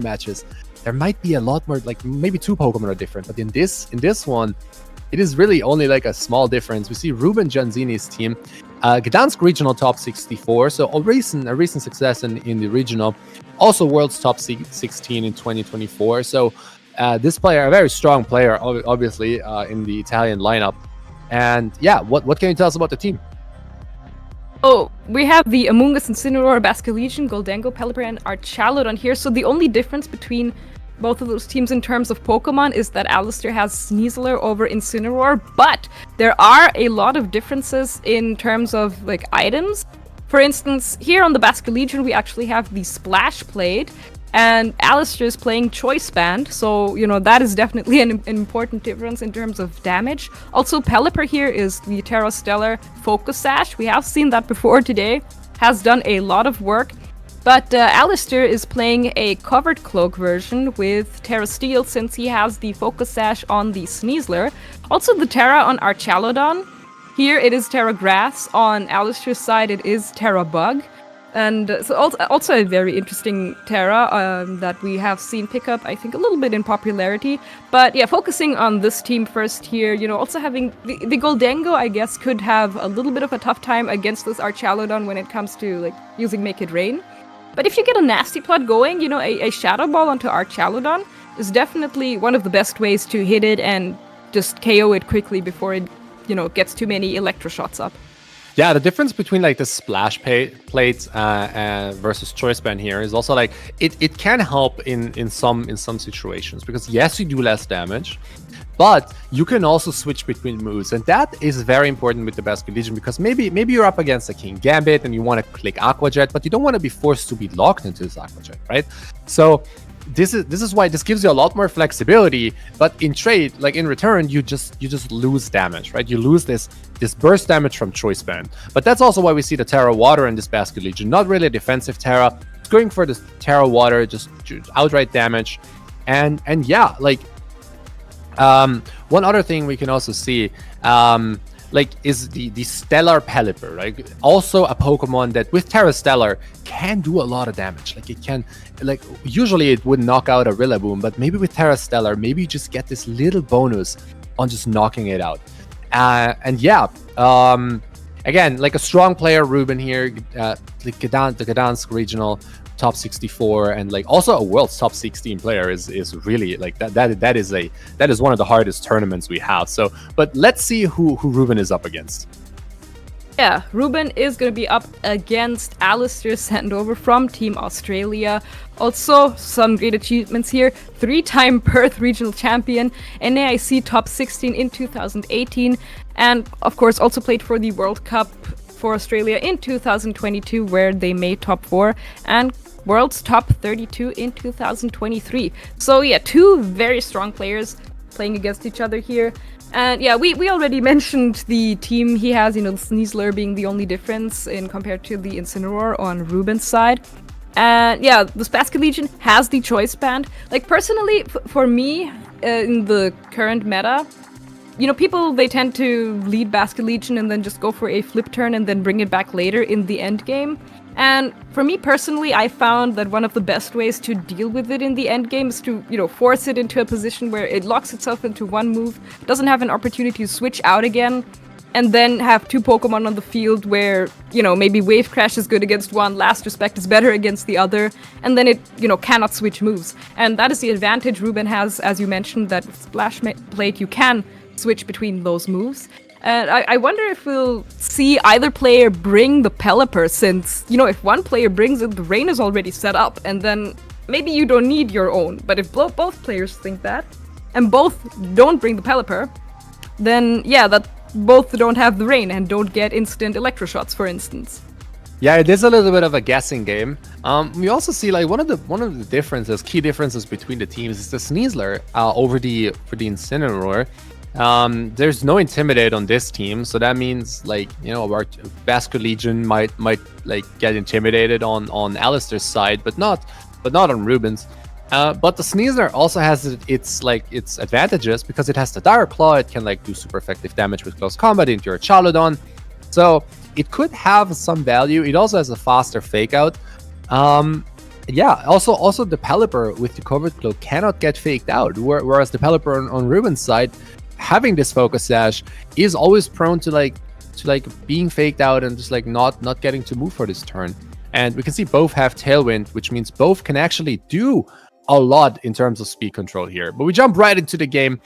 matches, there might be a lot more, like maybe 2 Pokemon are different, but in this one, it is really only like a small difference. We see Ruben Gianzini's team, Gdansk regional top 64, so a recent success in the regional, also world's top 16 in 2024. So this player, a very strong player, obviously in the Italian lineup. And yeah, what can you tell us about the team? Oh, we have the Amoonguss, Incineroar, Basculegion, Goldengo, Pelipper, and Archaludon here. So the only difference between both of those teams in terms of Pokemon is that Alister has Sneasler over Incineroar, but there are a lot of differences in terms of like items. For instance, here on the Basculegion, we actually have the Splash Blade, and Alister is playing Choice Band, so that is definitely an important difference in terms of damage. Also, Pelipper here is the Terra Stellar Focus Sash. We have seen that before today, has done a lot of work. But Alister is playing a covered cloak version with Terra Steel since he has the Focus Sash on the Sneasler. Also the Terra on Archaludon. Here it is Terra Grass. On Alister's side it is Terra Bug. And so also a very interesting Terra that we have seen pick up, I think, a little bit in popularity. But yeah, focusing on this team first here, also having the Goldengo, I guess, could have a little bit of a tough time against this Archaludon when it comes to like using Make It Rain. But if you get a nasty plot going, a Shadow Ball onto Archaludon is definitely one of the best ways to hit it and just KO it quickly before it, gets too many Electroshots up. Yeah, the difference between like the splash plates versus choice band here is also like it can help in some situations, because yes, you do less damage, but you can also switch between moves, and that is very important with the Basculegion, because maybe you're up against a King Gambit and you want to click Aqua Jet, but you don't want to be forced to be locked into this Aqua Jet, right? So this is why this gives you a lot more flexibility, but in trade, like in return, you just lose damage, right? You lose this burst damage from Choice Band. But that's also why we see the Terra Water in this Basculegion. Not really a defensive Terra. It's going for this Terra Water, just outright damage. And yeah, like one other thing we can also see is the Stellar Pelipper, right? Also a Pokemon that with Terra Stellar can do a lot of damage. Like it can, like usually it would knock out a Rillaboom, but maybe with Terra Stellar, maybe you just get this little bonus on just knocking it out. And yeah, again, like a strong player, Ruben here, the Gdansk regional top 64, and like also a world's top 16 player is really like that is one of the hardest tournaments we have. So, but let's see who Ruben is up against. Yeah, Ruben is going to be up against Alister Sandover from Team Australia. Also, some great achievements here. 3-time Perth Regional Champion, NAIC Top 16 in 2018, and of course also played for the World Cup for Australia in 2022, where they made top 4, and World's top 32 in 2023. So yeah, 2 very strong players playing against each other here. And yeah, we already mentioned the team he has, Sneasler being the only difference in compared to the Incineroar on Ruben's side. And yeah, the Basculegion has the Choice Band. Like personally, for me, in the current meta, people, they tend to lead Basculegion and then just go for a flip turn and then bring it back later in the end game. And for me personally, I found that one of the best ways to deal with it in the end game is to, force it into a position where it locks itself into one move, doesn't have an opportunity to switch out again, and then have 2 Pokemon on the field where, maybe Wave Crash is good against one, Last Respect is better against the other, and then it, cannot switch moves. And that is the advantage Ruben has, as you mentioned, that with Splash Plate you can switch between those moves. And I wonder if we'll see either player bring the Pelipper, since, if one player brings it, the rain is already set up, and then maybe you don't need your own. But if both players think that, and both don't bring the Pelipper, then yeah, that both don't have the rain and don't get instant Electroshots, for instance. Yeah, it is a little bit of a guessing game. We also see like one of the key differences between the teams is the Sneasler for the Incineroar. There's no Intimidate on this team, so that means like our Basculegion might like get intimidated on Alister's side, but not on Ruben's. But the Sneasler also has its advantages, because it has the Direct Claw. It can like do super effective damage with close combat into your Chaludon, so it could have some value. It also has a faster Fake Out. Yeah, also the Pelipper with the Covert Glow cannot get faked out, whereas the Pelipper on Ruben's side, having this Focus Sash, is always prone to being faked out and just like not getting to move for this turn. And we can see both have Tailwind, which means both can actually do a lot in terms of speed control here. But we jump right into the game.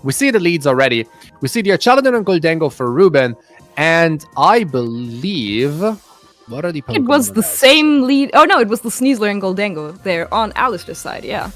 We see the leads already. We see the Archaladon and Goldengo for Ruben, and I believe... What are the Pokemon? It was the same lead. Oh no, it was the Sneasler and Goldengo there on Alister's side. Yeah.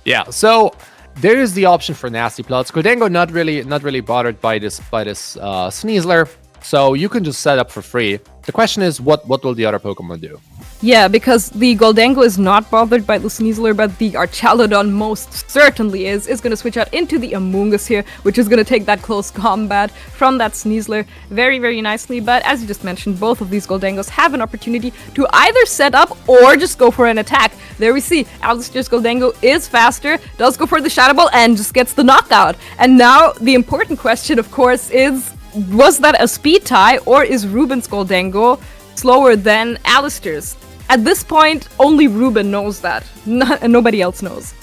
Yeah. So there is the option for nasty plots. Goldengo not really bothered by this Sneasler, so you can just set up for free. The question is, what will the other Pokemon do? Yeah, because the Goldengo is not bothered by the Sneasler, but the Archaladon most certainly is. It's going to switch out into the Amoonguss here, which is going to take that close combat from that Sneasler very, very nicely. But as you just mentioned, both of these Goldengos have an opportunity to either set up or just go for an attack. There we see Alister's Goldengo is faster, does go for the Shadow Ball, and just gets the knockout. And now the important question, of course, is, was that a speed tie, or is Ruben's Goldengo slower than Alister's? At this point, only Ruben knows that. Nobody else knows.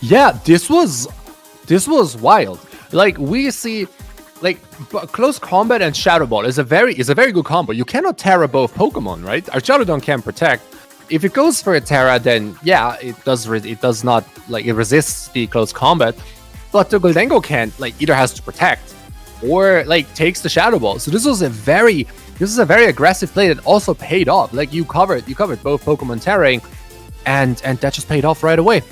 Yeah, this was wild. Like, we see, like, close combat and Shadow Ball is a very good combo. You cannot Terra both Pokemon, right? Archaladon can protect. If it goes for a Terra, then yeah, it does not, like, it resists the close combat. But the Goldengo can, like, either has to protect or like takes the Shadow Ball. So this is a very aggressive play that also paid off. Like, you covered both Pokemon terrain, and that just paid off right away.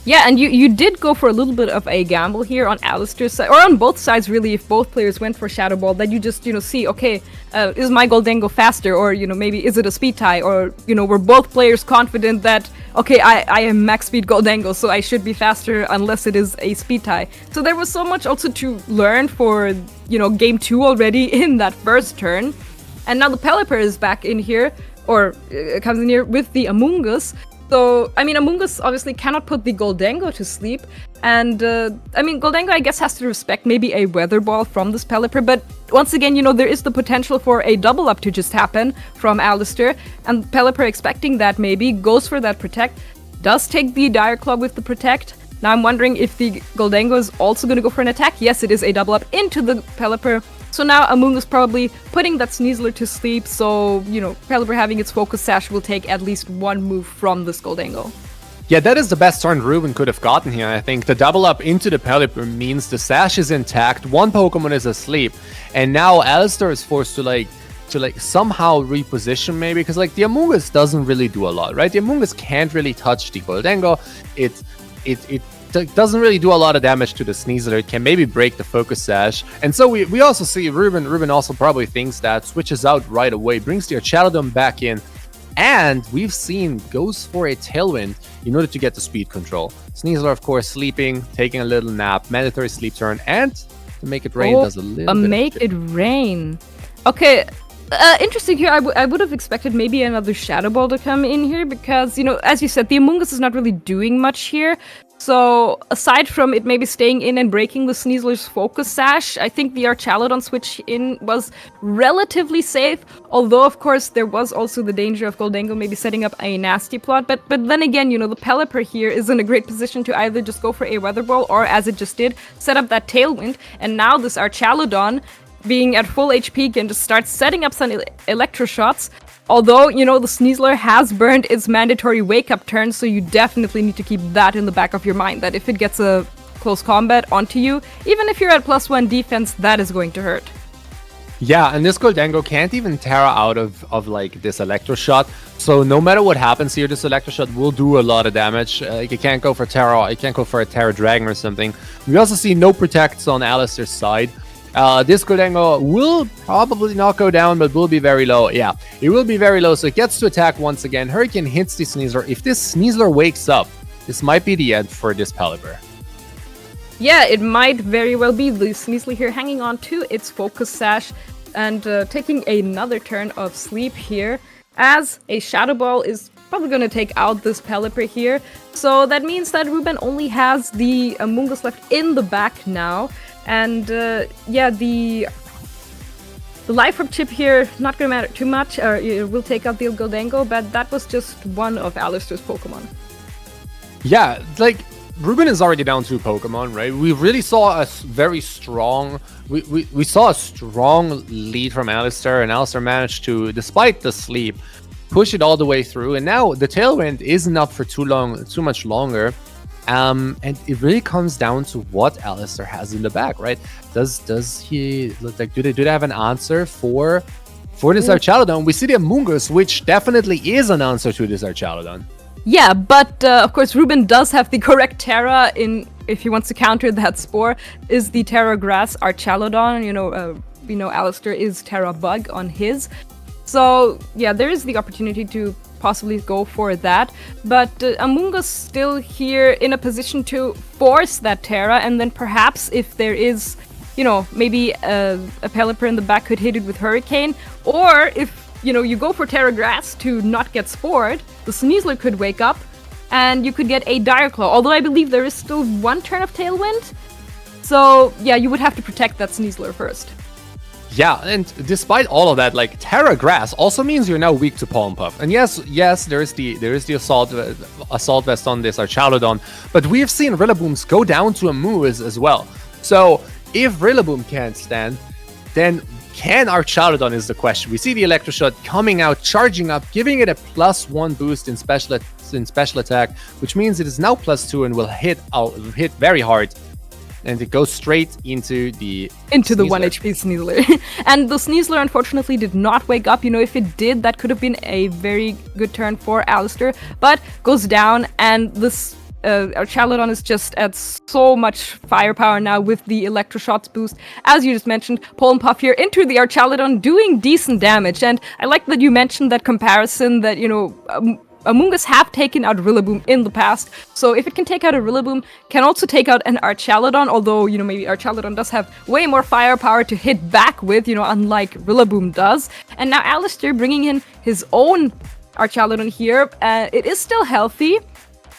Yeah, and you did go for a little bit of a gamble here on Alister's side, or on both sides really, if both players went for Shadow Ball, that you just, see, okay, is my Goldengo faster, or, maybe is it a speed tie, or, were both players confident that, okay, I am max speed Goldengo, so I should be faster unless it is a speed tie. So there was so much also to learn for, game 2 already in that first turn. And now the Pelipper is back in here, or comes in here with the Amoonguss. So, Amoonguss obviously cannot put the Goldengo to sleep. And, Goldengo, I guess, has to respect maybe a Weather Ball from this Pelipper. But once again, there is the potential for a double up to just happen from Alister. And Pelipper, expecting that maybe, goes for that Protect. Does take the Dire Claw with the Protect. Now I'm wondering if the Goldengo is also going to go for an attack. Yes, it is a double up into the Pelipper. So now Amoonguss probably putting that Sneasler to sleep, so, Pelipper having its Focus Sash will take at least one move from this Goldengo. Yeah, that is the best turn Ruben could have gotten here. I think the double up into the Pelipper means the Sash is intact, one Pokemon is asleep, and now Alister is forced to somehow reposition maybe, because like the Amoonguss doesn't really do a lot, right? The Amoonguss can't really touch the Goldengo. It doesn't really do a lot of damage to the Sneasler. It can maybe break the Focus Sash. And so we also see Ruben also probably thinks that, switches out right away, brings the Archaladon back in, and we've seen goes for a Tailwind in order to get the speed control. Sneasler, of course, sleeping, taking a little nap, mandatory sleep turn, and to make it rain does a little bit. Make it rain. Okay. Interesting here. I would have expected maybe another Shadow Ball to come in here because, as you said, the Amoonguss is not really doing much here. So, aside from it maybe staying in and breaking the Sneasler's Focus Sash, I think the Archaladon switch in was relatively safe. Although, of course, there was also the danger of Goldengo maybe setting up a nasty plot. But then again, the Pelipper here is in a great position to either just go for a Weather Ball or, as it just did, set up that Tailwind. And now this Archaladon, being at full HP, can just start setting up some Electro Shots. Although, the Sneasler has burned its mandatory wake-up turn, so you definitely need to keep that in the back of your mind, that if it gets a close combat onto you, even if you're at +1 defense, that is going to hurt. Yeah, and this Goldengo can't even Terra out of like this Electro Shot, so no matter what happens here, this Electro Shot will do a lot of damage. It can't go for Terra, it can't go for a Terra Dragon or something. We also see no protects on Alister's side. This Goldengo will probably not go down, but will be very low. Yeah, it will be very low, so it gets to attack once again. Hurricane hits the Sneasler. If this Sneasler wakes up, this might be the end for this Pelipper. Yeah, it might very well be. The Sneasler here hanging on to its Focus Sash and taking another turn of sleep here, as a Shadow Ball is probably going to take out this Pelipper here. So that means that Ruben only has the Amoonguss left in the back now. And yeah, the The life orb chip here, not gonna matter too much, or it will take out the Goldango, but that was just one of Alister's Pokemon. Yeah, like, Ruben is already down 2 Pokemon, right? We really saw a very strong... We saw a strong lead from Alister, and Alister managed to, despite the sleep, push it all the way through. And now the Tailwind isn't up for too much longer. And it really comes down to what Alister has in the bag, right? Does he, like, do they have an answer for this Archaludon? We see the Amoonguss, which definitely is an answer to this Archaludon. Yeah, but of course Ruben does have the correct Terra in, if he wants to counter that Spore, is the Terra Grass Archaludon. We know Alister is Terra Bug on his. So yeah, there is the opportunity to possibly go for that, but Amoonguss still here in a position to force that Terra, and then perhaps if there is, maybe a Pelipper in the back could hit it with Hurricane, or if, you go for Terra Grass to not get spored, the Sneasler could wake up, and you could get a Dire Claw, although I believe there is still 1 turn of Tailwind, so yeah, you would have to protect that Sneasler first. Yeah, and despite all of that, like, Terra Grass also means you're now weak to Pollen Puff. And yes, there is the Assault Vest on this Archaludon, but we have seen Rillabooms go down to a Moose as well. So if Rillaboom can't stand, then can Archaludon is the question. We see the Electroshot coming out, charging up, giving it a +1 boost in special attack, which means it is now +2 and will hit very hard. And it goes straight into the 1 HP Sneasler. And the Sneasler unfortunately did not wake up. If it did, that could have been a very good turn for Alister, but goes down, and this Archaludon is just at so much firepower now with the Electroshots boost. As you just mentioned, Pollen Puff here into the Archaludon doing decent damage, and I like that you mentioned that comparison that, Amoonguss have taken out Rillaboom in the past, so if it can take out a Rillaboom, can also take out an Archaludon, although, maybe Archaludon does have way more firepower to hit back with, unlike Rillaboom does. And now Alister bringing in his own Archaludon here. It is still healthy.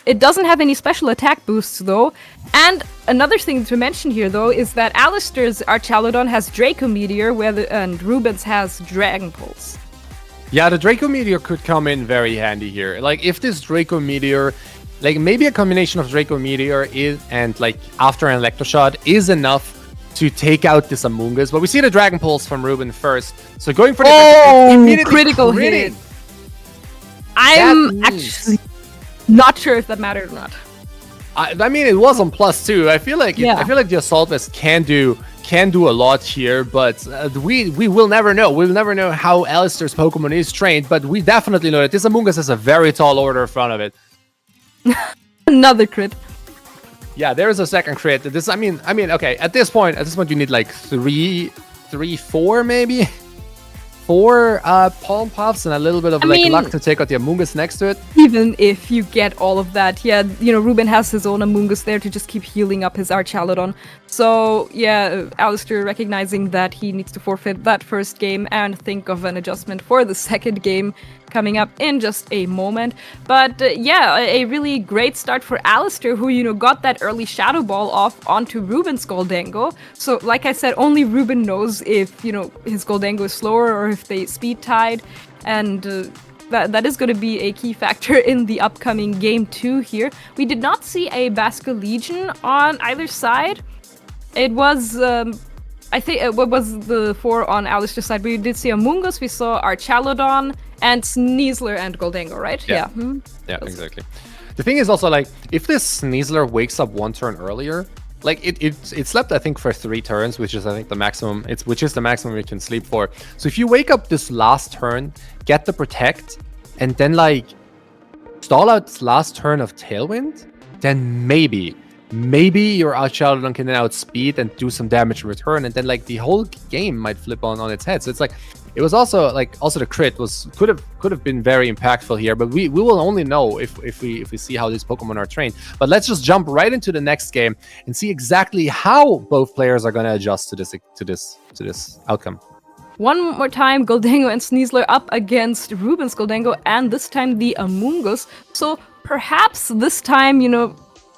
It doesn't have any special attack boosts, though. And another thing to mention here, though, is that Alister's Archaludon has Draco Meteor, and Ruben's has Dragon Pulse. Yeah, the Draco Meteor could come in very handy here. Like, if this Draco Meteor, like, maybe a combination of Draco Meteor and, like, after an Electroshot is enough to take out this Amoonguss. But we see the Dragon Pulse from Ruben first. So going for the immediately critical hit. I'm actually not sure if that mattered or not. I mean, it was on +2. I feel like the Assault Vest can do a lot here, but we will never know. We'll never know how Alister's Pokemon is trained, but we definitely know that this Amoonguss has a very tall order in front of it. Another crit. Yeah, there is a second crit. This, I mean, okay. At this point, you need like 4 maybe. 4 Pollen Puffs and a little bit of luck to take out the Amoonguss next to it. Even if you get all of that, yeah, Ruben has his own Amoonguss there to just keep healing up his Archaludon. So, yeah, Alister recognizing that he needs to forfeit that first game and think of an adjustment for the second game coming up in just a moment. But, yeah, a really great start for Alister, who, got that early Shadow Ball off onto Ruben's Goldango. So, like I said, only Ruben knows if, his Goldango is slower or if they speed tied. And that is going to be a key factor in the upcoming Game 2 here. We did not see a Basque Legion on either side. It was, I think, what was the 4 on Alister's side? We did see Amoonguss, we saw Archaludon, and Sneasler and Goldango, right? Yeah. Yeah, exactly. The thing is also, like, if this Sneasler wakes up 1 turn earlier, like, it slept, I think, for 3 turns, which is, I think, the maximum. Which is the maximum it can sleep for. So if you wake up this last turn, get the Protect, and then, like, stall out this last turn of Tailwind, then maybe your Archaludon can then outspeed and do some damage in return, and then, like, the whole game might flip on its head. So it's like, it was also the crit could have been very impactful here, but we will only know if we see how these Pokemon are trained. But let's just jump right into the next game and see exactly how both players are going to adjust to this outcome. One more time, Goldango and Sneasler up against Ruben's Goldango, and this time the Amoonguss. So perhaps this time,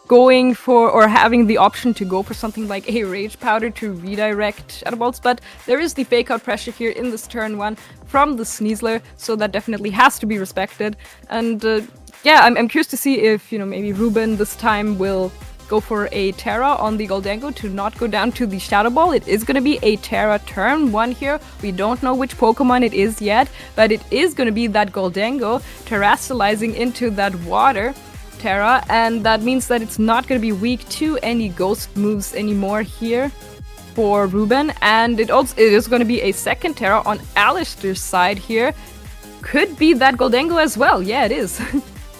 going for or having the option to go for something like a Rage Powder to redirect Shadow Balls, but there is the fake out pressure here in this turn 1 from the Sneasler, so that definitely has to be respected. And yeah, I'm curious to see if, maybe Ruben this time will go for a Terra on the Goldango to not go down to the Shadow Ball. It is going to be a Terra turn 1 here. We don't know which Pokemon it is yet, but it is going to be that Goldango terrestrializing into that water Terra, and that means that it's not going to be weak to any ghost moves anymore here for Ruben. And it is going to be a second Terra on Alister's side here. Could be that Goldango as well. Yeah, it is.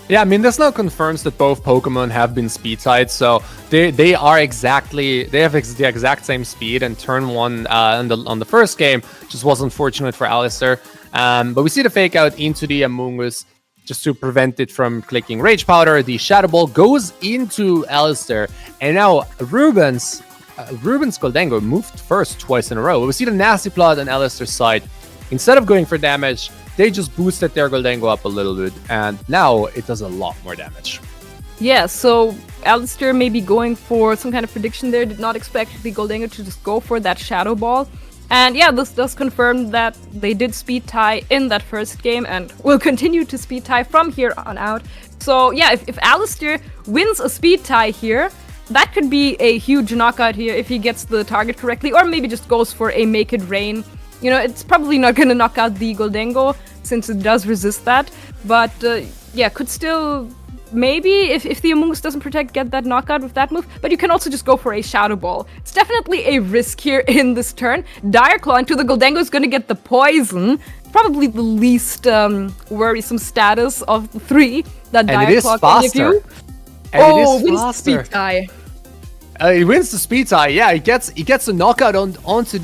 Yeah, I mean, this now confirms that both Pokemon have been speed tied, so they have the exact same speed. And turn 1 on the first game just was unfortunate for Alister. But we see the fake out into the Amoonguss just to prevent it from clicking Rage Powder. The Shadow Ball goes into Alister, and now Ruben's Goldango moved first twice in a row. We see the Nasty Plot on Alister's side. Instead of going for damage, they just boosted their Goldango up a little bit, and now it does a lot more damage. Yeah, so Alister may be going for some kind of prediction there. Did not expect the Goldango to just go for that Shadow Ball. And yeah, this does confirm that they did speed tie in that first game and will continue to speed tie from here on out. So yeah, if Alister wins a speed tie here, that could be a huge knockout here if he gets the target correctly, or maybe just goes for a Make It Rain. It's probably not going to knock out the Goldango since it does resist that, but yeah, could still maybe, if the Amoonguss doesn't protect, get that knockout with that move. But you can also just go for a Shadow Ball. It's definitely a risk here in this turn. Dire Claw into the Goldango is going to get the poison. Probably the least worrisome status of the 3 that Dire Claw can give you. Oh, wins the speed tie. He wins the speed tie. Yeah, he gets a knockout on both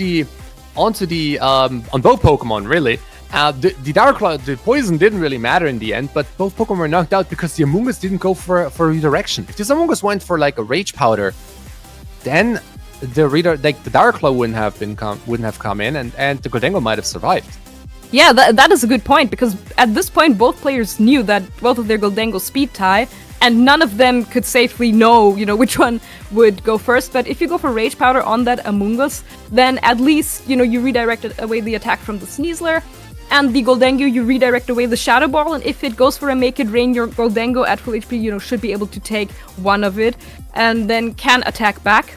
Pokemon, really. The Dark Claw, the poison didn't really matter in the end, but both Pokemon were knocked out because the Amoonguss didn't go for redirection. If this Amoonguss went for like a Rage Powder, then the Dark Claw wouldn't have come in, and the Goldango might have survived. Yeah, that is a good point, because at this point both players knew that both of their Goldango speed tie, and none of them could safely know, which one would go first. But if you go for Rage Powder on that Amoonguss, then at least, you redirected away the attack from the Sneasler, and the Goldango, you redirect away the Shadow Ball, and if it goes for a Make It Rain, your Goldango at full HP, should be able to take one of it, and then can attack back.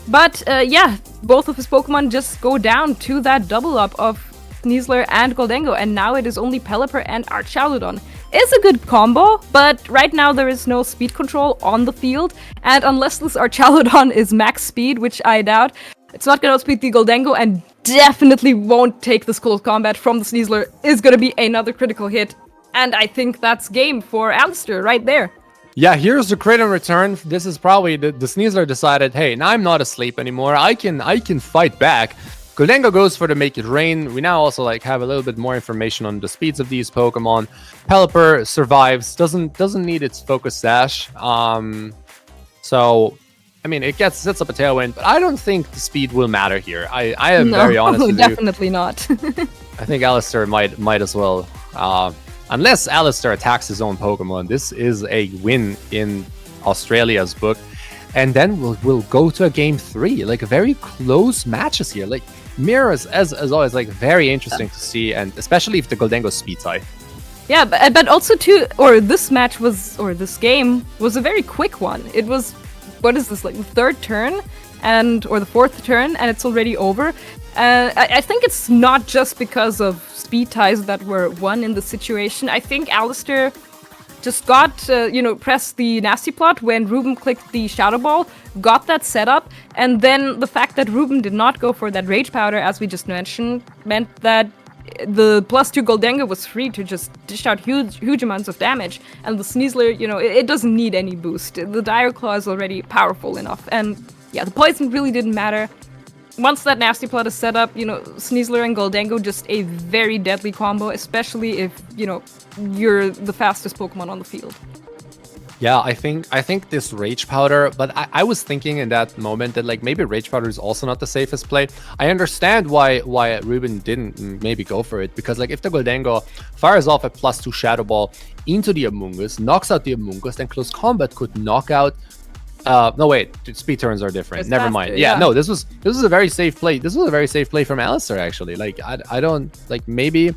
But yeah, both of his Pokemon just go down to that double up of Sneasler and Goldango, and now it is only Pelipper and Archaludon. It's a good combo, but right now there is no speed control on the field, and unless this Archaludon is max speed, which I doubt, it's not going to outspeed the Goldango, and definitely won't take this close combat from the Sneasler. Is going to be another critical hit, and I think that's game for Alister right there. Yeah, here's the crit in return. This is probably the Sneasler decided, hey, now I'm not asleep anymore. I can fight back. Goldango goes for the Make It Rain. We now also have a little bit more information on the speeds of these Pokemon. Pelipper survives, doesn't need its Focus Sash. So I mean, it sets up a tailwind, but I don't think the speed will matter here. I am very honest with you. Definitely not. I think Alister might as well. Unless Alister attacks his own Pokemon, this is a win in Australia's book. And then we'll go to a game 3, very close matches here, mirrors as always, very interesting to see, and especially if the Goldango speed tie. Yeah, but also too, this game was a very quick one. It was, what is this, the third turn or the fourth turn, and it's already over. I think it's not just because of speed ties that were won in the situation. I think Alister just got, pressed the Nasty Plot when Ruben clicked the Shadow Ball, got that set up, and then the fact that Ruben did not go for that Rage Powder, as we just mentioned, meant that the +2 Goldango was free to just dish out huge amounts of damage, and the Sneasler, it doesn't need any boost. The Dire Claw is already powerful enough, and yeah, the poison really didn't matter. Once that Nasty Plot is set up, Sneasler and Goldango, just a very deadly combo, especially if, you're the fastest Pokemon on the field. Yeah, I think this Rage Powder, but I was thinking in that moment that maybe Rage Powder is also not the safest play. I understand why Ruben didn't maybe go for it, because if the Goldango fires off a +2 Shadow Ball into the Amoonguss, knocks out the Amoonguss, then close combat could knock out No wait, speed turns are different. It's Never faster, mind. yeah. No, this was a very safe play. This was a very safe play from Alister actually. Like I don't like maybe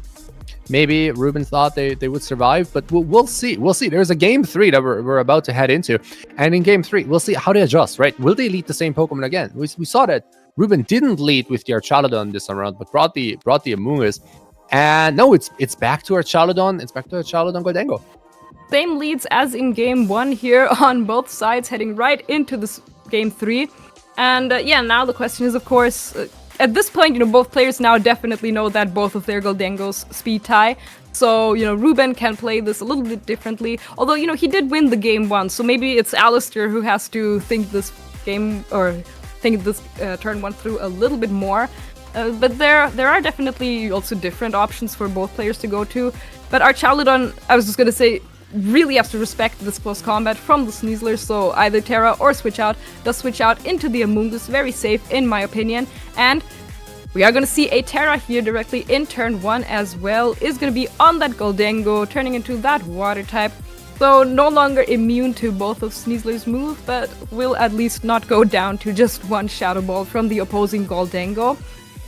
Ruben thought they would survive, but we'll see. We'll see. There's a game 3 that we're about to head into, and in game 3 we'll see how they adjust. Right? Will they lead the same Pokemon again? We saw that Ruben didn't lead with the Archaludon this time around, but brought the Amoonguss. And no, it's back to Archaludon. It's back to Archaludon Goldengo. Same leads as in game 1 here on both sides, heading right into this game 3. And yeah, now the question is, of course, at this point, you know, both players now definitely know that both of their Goldengos speed tie. So, you know, Ruben can play this a little bit differently. Although, you know, he did win the game 1, so maybe it's Alister who has to think this game, or think this turn 1 through a little bit more. But there are definitely also different options for both players to go to. But Archaludon, I was just gonna say, really have to respect this close combat from the Sneasler, so either Terra or switch out does switch out into the Amoonguss. Very safe in my opinion. And we are gonna see a Terra here directly in turn 1 as well. Is gonna be on that Goldengo, turning into that water type. So no longer immune to both of Sneasler's move, but will at least not go down to just one Shadow Ball from the opposing Goldengo.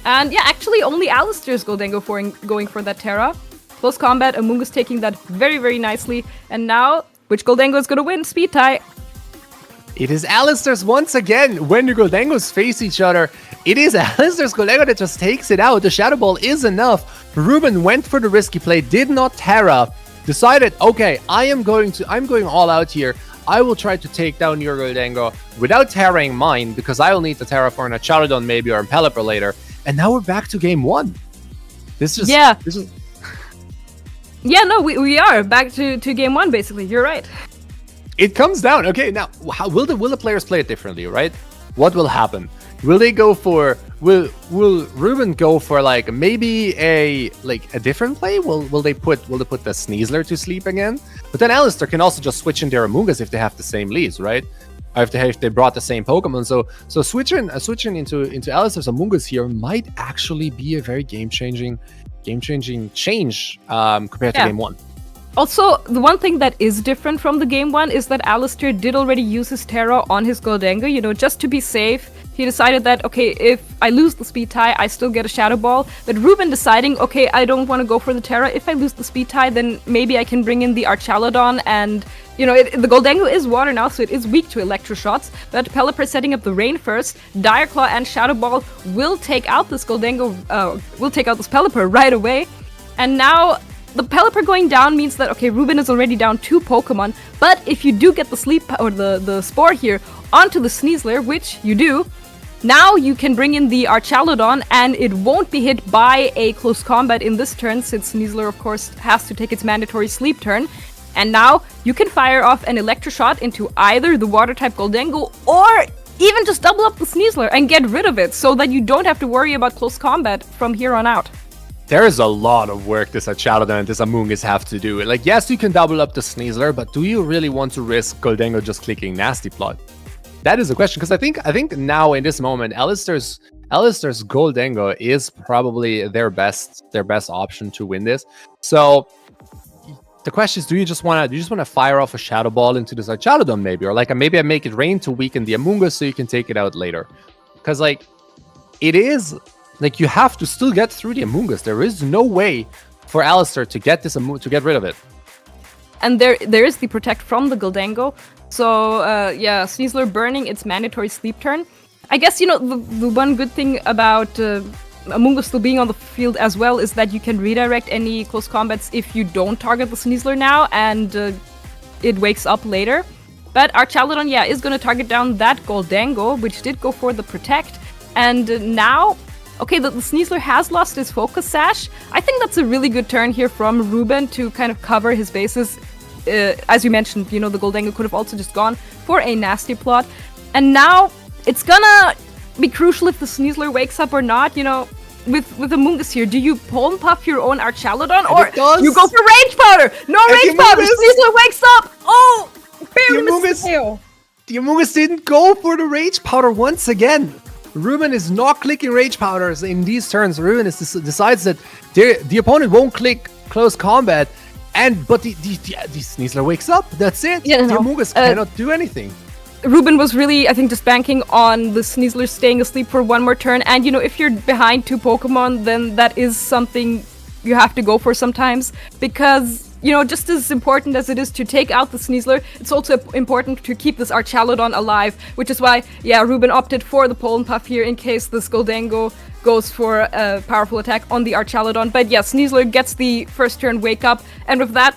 And yeah, actually only Alister's Goldengo going for that Terra. Close combat, Amoonguss taking that very, very nicely. And now, which Goldengo is going to win? Speed tie. It is Alister's once again. When the Goldengos face each other, it is Alister's Goldengo that just takes it out. The Shadow Ball is enough. Ruben went for the risky play, did not Terra. Decided, okay, I'm going all out here. I will try to take down your Goldengo without Terraing mine, because I will need to Terra for an Archaludon maybe or a Pelipper later. And now we're back to game 1. Yeah, no, we are back to game 1 basically. You're right. It comes down. Okay, now how will the players play it differently, right? What will happen? Will they go for will Ruben go for like maybe a different play? Will they put the Sneasler to sleep again? But then Alister can also just switch in their Amoonguss if they have the same leads, right? Or if they brought the same Pokemon. So switching into Alister's Amoonguss here might actually be a very game-changing change compared to game 1. Also, the one thing that is different from the game 1 is that Alister did already use his Terra on his Goldengo, you know, just to be safe. He decided that, okay, if I lose the speed tie, I still get a Shadow Ball. But Ruben deciding, okay, I don't want to go for the Terra. If I lose the speed tie, then maybe I can bring in the Archaludon. And, you know, the Goldengo is water now, so it is weak to Electro Shots. But Pelipper setting up the Rain first. Dire Claw and Shadow Ball will take out this Goldengo, will take out this Pelipper right away. And now the Pelipper going down means that, okay, Ruben is already down 2 Pokemon. But if you do get the Sleep, or the Spore here onto the Sneasler, which you do, now you can bring in the Archaludon and it won't be hit by a close combat in this turn, since Sneasler, of course, has to take its mandatory sleep turn. And now you can fire off an Electro Shot into either the Water-type Goldengo or even just double up the Sneasler and get rid of it, so that you don't have to worry about close combat from here on out. There is a lot of work this Archaludon and this Amoonguss have to do. Like, yes, you can double up the Sneasler, but do you really want to risk Goldengo just clicking Nasty Plot? That is a question, because I think now in this moment, Alister's Goldengo is probably their best option to win this. So the question is, do you just want to fire off a Shadow Ball into this Archaludon maybe, or like maybe I make it rain to weaken the Amoonguss so you can take it out later? Because like it is like you have to still get through the Amoonguss. There is no way for Alister to get rid of it. And there is the Protect from the Goldengo. So, yeah, Sneasler burning its mandatory sleep turn. I guess, you know, the one good thing about Amoonguss still being on the field as well is that you can redirect any close combats if you don't target the Sneasler now, and it wakes up later. But Archaludon, yeah, is going to target down that Goldengo, which did go for the Protect. And now, okay, the Sneasler has lost his Focus Sash. I think that's a really good turn here from Ruben to kind of cover his bases. As you mentioned, you know, the Goldengo could have also just gone for a Nasty Plot. And now, it's gonna be crucial if the Sneasler wakes up or not, you know. With Amoonguss here, do you Pollen Puff your own Archaludon, or you go for Rage Powder? No Rage Powder! Sneasler wakes up! Oh! The Amoonguss didn't go for the Rage Powder once again. Ruben is not clicking Rage Powders in these turns. Ruben decides that the opponent won't click Close Combat, but the Sneasler wakes up. That's it. Yeah, the Amoonguss cannot do anything. Ruben was really, I think, just banking on the Sneasler staying asleep for one more turn. And, you know, if you're behind 2 Pokemon, then that is something you have to go for sometimes. Because, you know, just as important as it is to take out the Sneasler, it's also important to keep this Archaludon alive. Which is why, yeah, Ruben opted for the Pollen Puff here in case the Skoldengo goes for a powerful attack on the Archaludon. But yeah, Sneasler gets the first turn wake up. And with that,